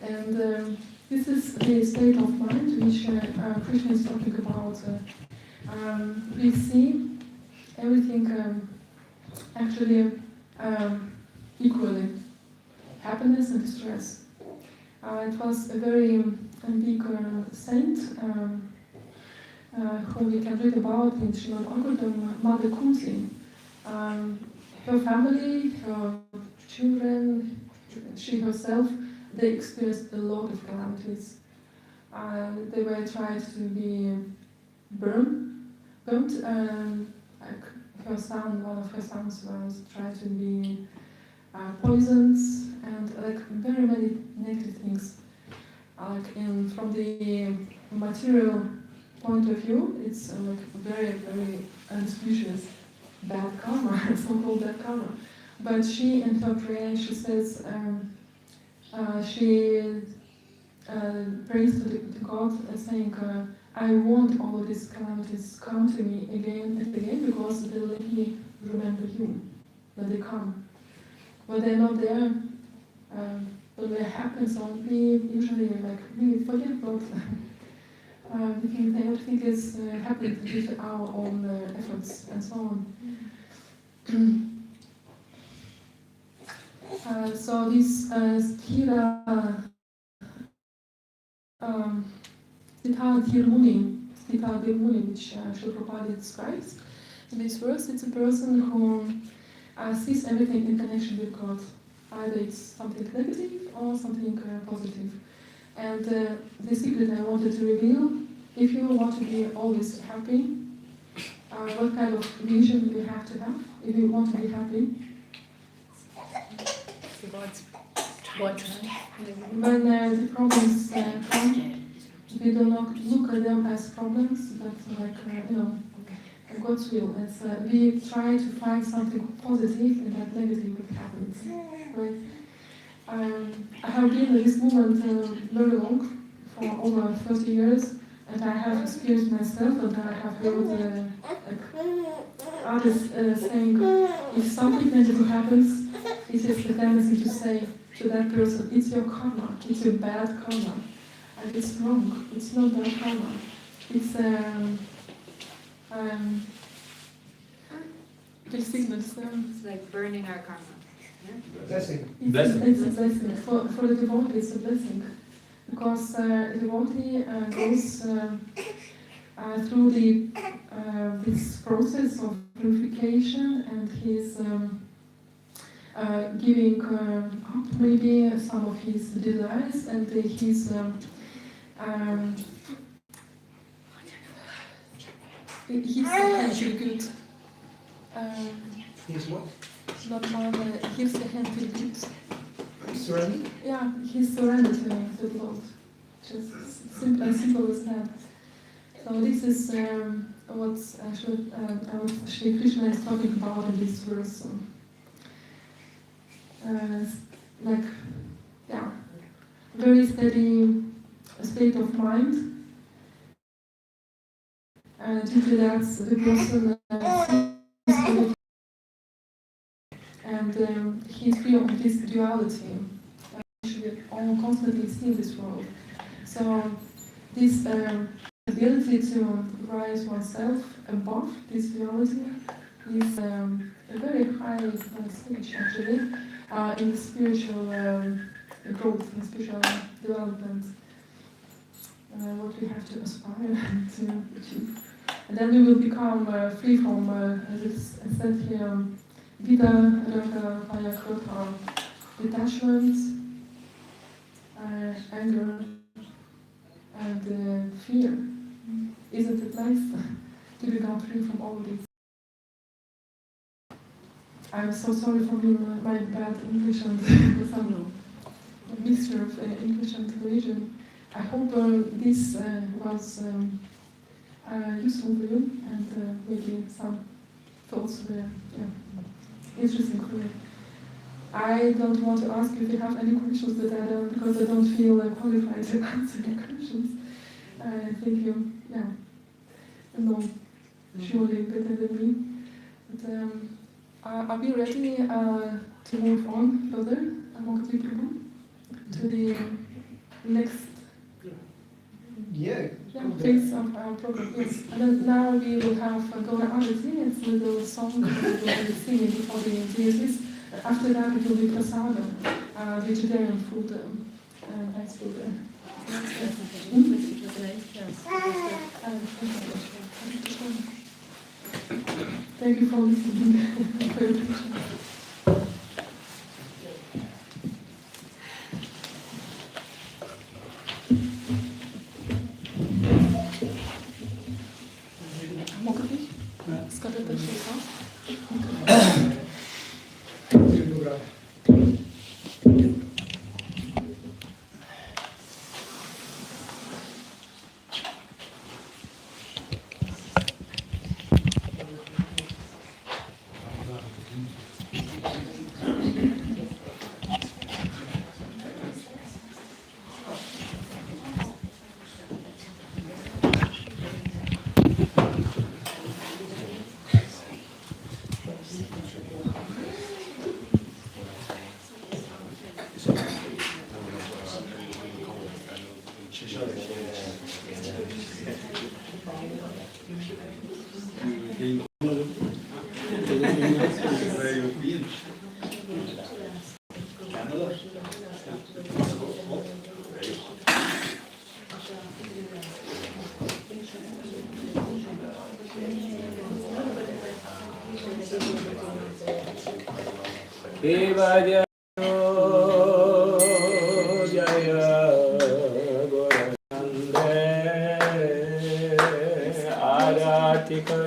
And this is the state of mind which Krishna is talking about. We see everything actually equally, happiness and distress. It was a very big saint who we can read about in Srimad Bhagavatam, Mother Kunti. Her family, her children, she herself, they experienced a lot of calamities. They were tried to be burnt. Like her son, one of her sons was tried to be poisoned, and like very many negative things. From the material point of view, it's like very, very auspicious bad karma, so-called bad karma. But she, in her prayer, she says, she prays to God, saying, I want all of these calamities come to me again and again, because they let me remember you when they come. When they're not there, when they happen, so we usually we forget God. We think everything is happening due to our own efforts and so on. So this Sthita Dhir Muni, which Srila Prabhupada describes in this verse, it's a person who sees everything in connection with God. Either it's something negative or something positive. And the secret I wanted to reveal, if you want to be always happy, what kind of vision you have to have if you want to be happy? When the problems come, we do not look at them as problems, but God's will. It's, we try to find something positive in that negative that happens. Right? I have been in this movement very long, for over 30 years, and I have experienced myself, and I have heard others saying, if something negative happens, it is the tendency to say to that person, it's your karma, it's your bad karma. And it's wrong, it's not bad karma. It's It's like burning our karma. Blessing. It's a blessing. For the devotee, it's a blessing. Because the devotee goes through this process of purification, and he's giving up maybe some of his desires, and he's He's heel goed. He's what? Normaal, hier is hem heel goed. Surrender? Yeah, he surrendered to me, to the Lord. Just simple as that. So this is what Shri Krishna is talking about in this verse. So, like, yeah, very steady state of mind. Due to that, the person and he's free of this duality. We all constantly see in this world. So this ability to rise oneself above this duality is a very high stage actually in the spiritual growth, in spiritual development. What we have to aspire to achieve. And then we will become free from, as it's said here, Vida, Raga, Vaya, Krodha, detachment, anger, and fear. Isn't it nice to become free from all of this? I'm so sorry for my bad English and some mixture of English and Norwegian. I hope this was useful for you and maybe some thoughts were interesting for you. I don't want to ask you if you have any questions, but I don't, because I don't feel qualified to answer your questions. I think you know surely better than me. But are we ready to move on further among the people to the next? Yeah. Phase of our program, yes. And then now we will have Gora Arati, it's a little song that we will be singing before the deities. After that it will be prasada, vegetarian food, nice food. Thank you for listening. For your attention. Skoro to się Jaya Aratika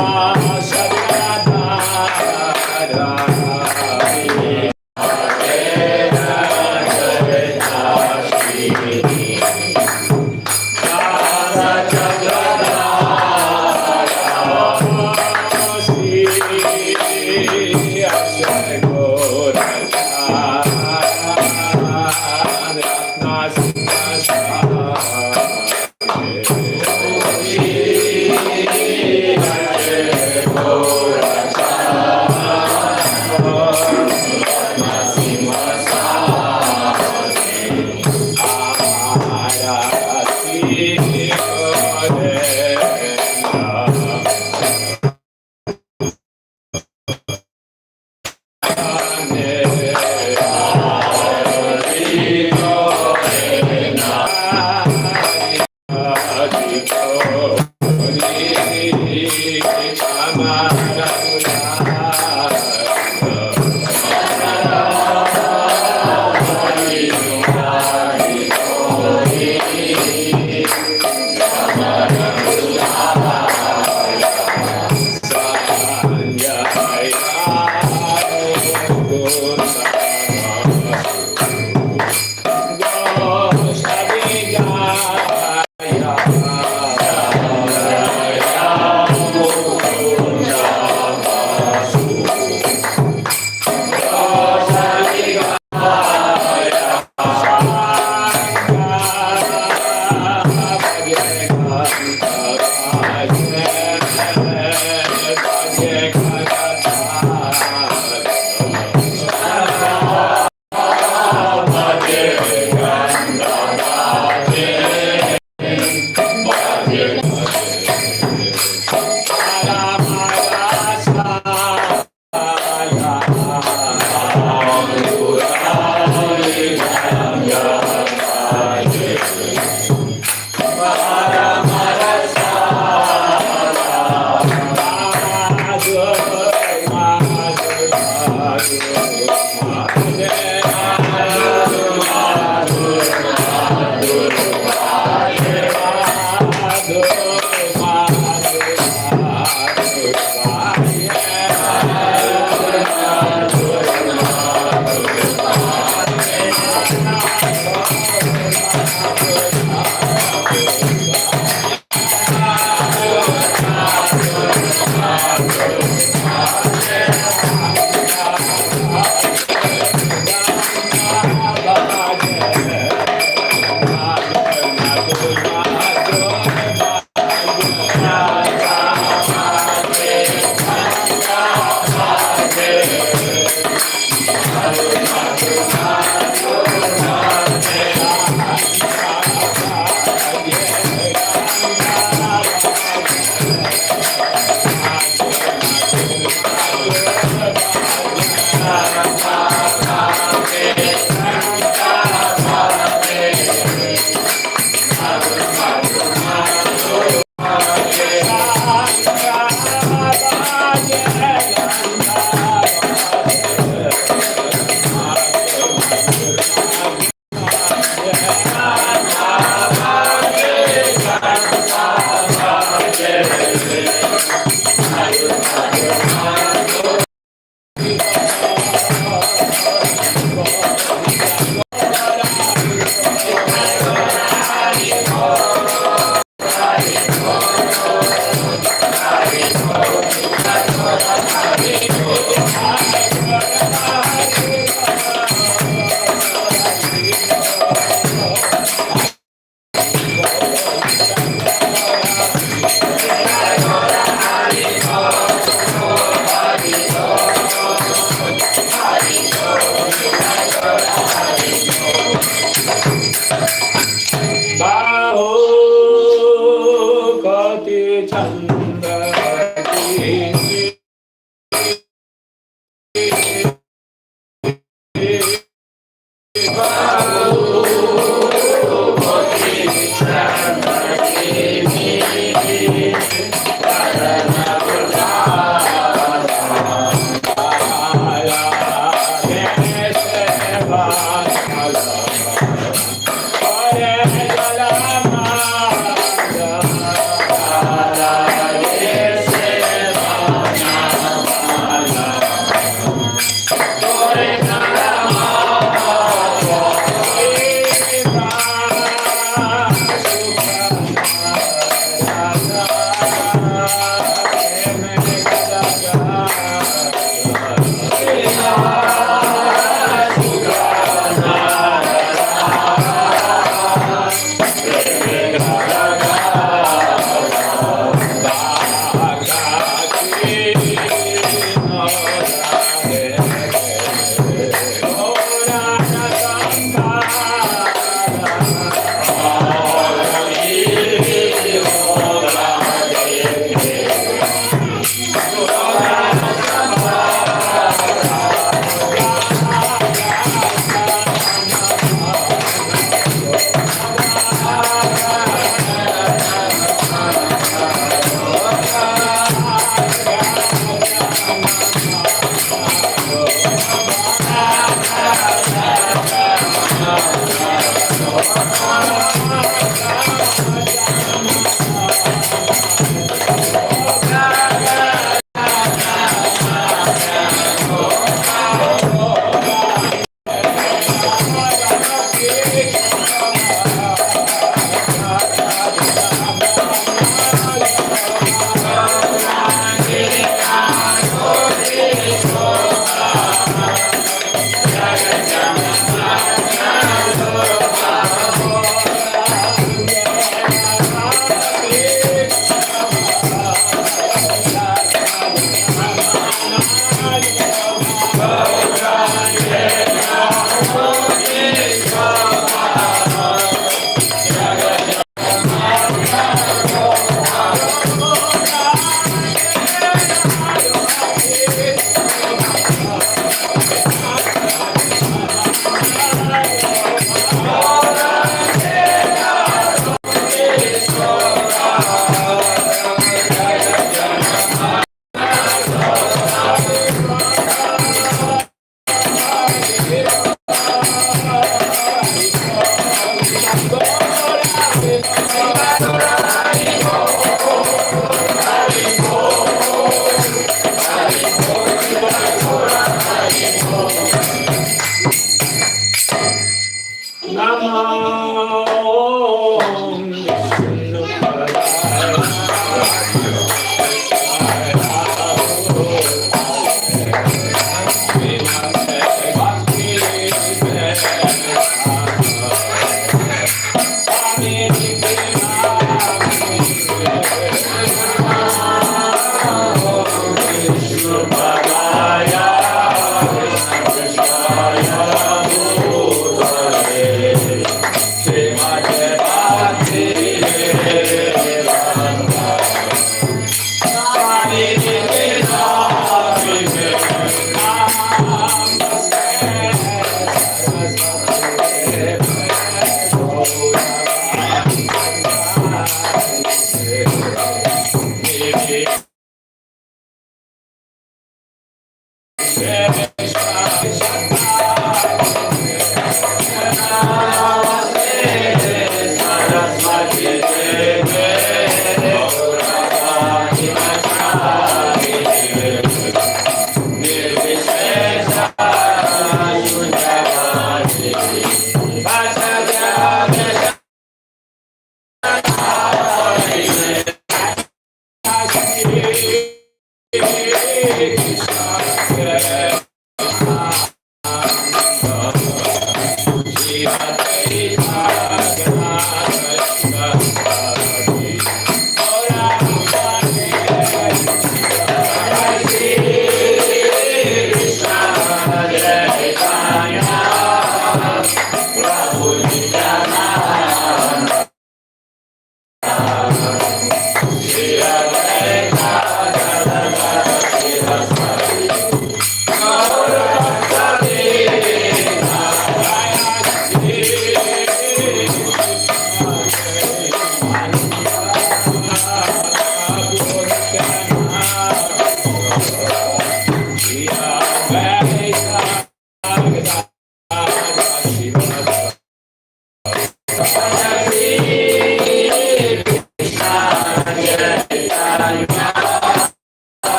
Radha Thank you.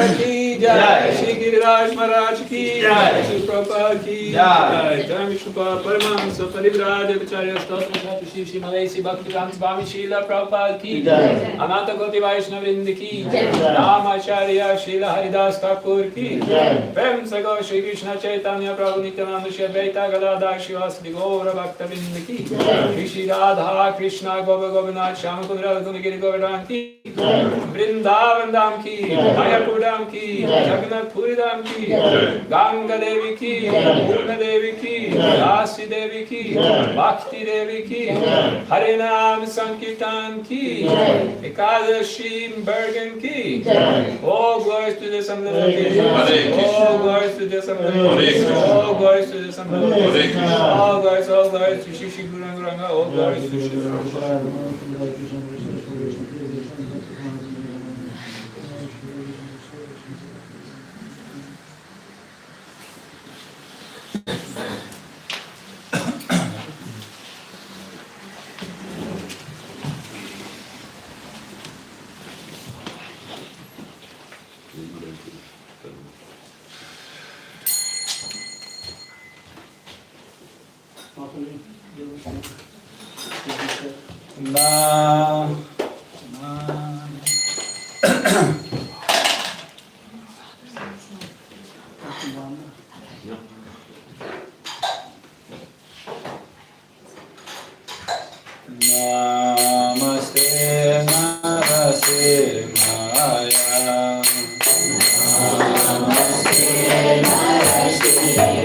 की जय, श्री गिरिराज महाराज की जय, श्री प्रभुपाद की जय, जय विष्णुपाद परमहंस परिव्राजकाचार्य स्तोत्र शास्त्र श्री श्री मलयसी भक्तिवेदांत स्वामी श्रील प्रभुपाद की जय, अनंत कोटि वैष्णव वृंद की जय, रामाचार्य श्रील हरिदास ठाकुर की जय, प्रेम से गो श्री कृष्ण चैतन्य प्रभु नित्यानंद श्री अद्वैत गदाधर श्रीवासदि गौर भक्त वृंद की जय, श्री राधा कृष्ण गोविंद श्याम कुंद गिरि गोवर्धन की वृंदावन धाम की, मायापुर धाम की, जगन्नाथपुरी धाम की, गंगा देवी की, पूर्ण देवी की, दासी देवी की, भक्ति देवी की, हरे नाम संकीर्तन की, एकादशी बर्गन की, all glories to the Son of God, all glories to the Son of God, all glories to the Son of God, all glories to Shri Guru Ranga, all glories to Shri. Nam Namaste Narasimhaya. Namaste Narasimhaya.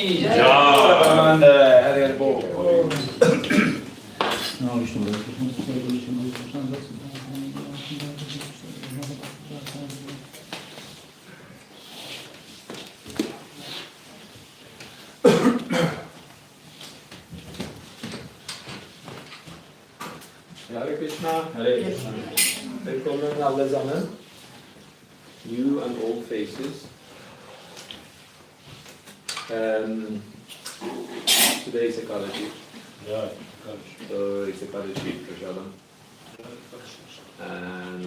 ki Paramananda Hare Bol. No, Vishnu, Hare Krishna. Hare Krishna. Välkommen allesammans. New and old faces. Today is Ekadashi. Yeah, So it's Ekadashi Prasadam. And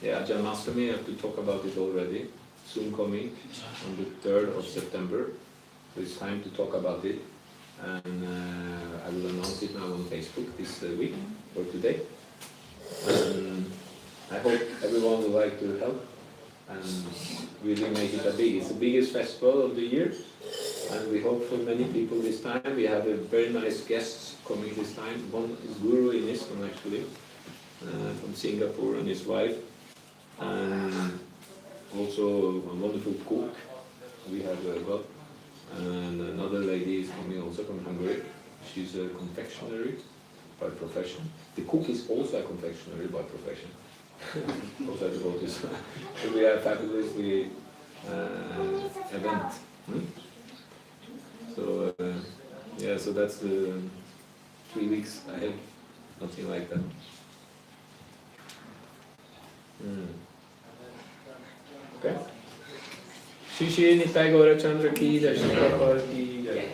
yeah, Janmashtami, I have to talk about it already. Soon coming on the 3rd of September. So it's time to talk about it. And I will announce it now on Facebook this week or today. And I hope everyone would like to help and really make it it's the biggest festival of the year. And we hope for many people this time. We have a very nice guests coming this time. One is Guru in ISKCON actually, from Singapore, and his wife. And also a wonderful cook we have got. And another lady is coming also from Hungary. She's a confectionery by profession. The cook is also a confectionery by profession. Also the boat is. So we have fabulously event. So yeah, so that's the 3 weeks ahead, something like that. Okay. Shri Shri Nitai Gaurachandra ki jai, Shri Prabhupada ki jai.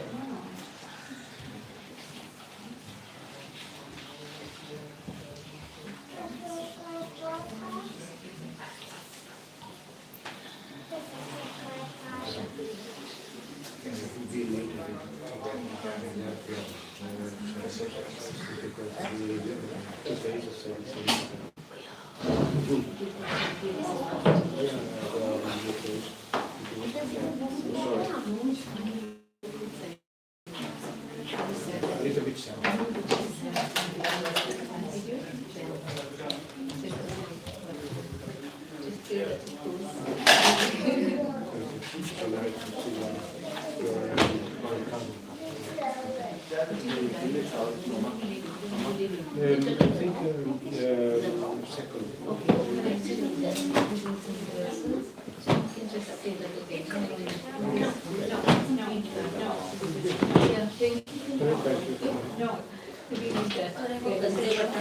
No, we need that.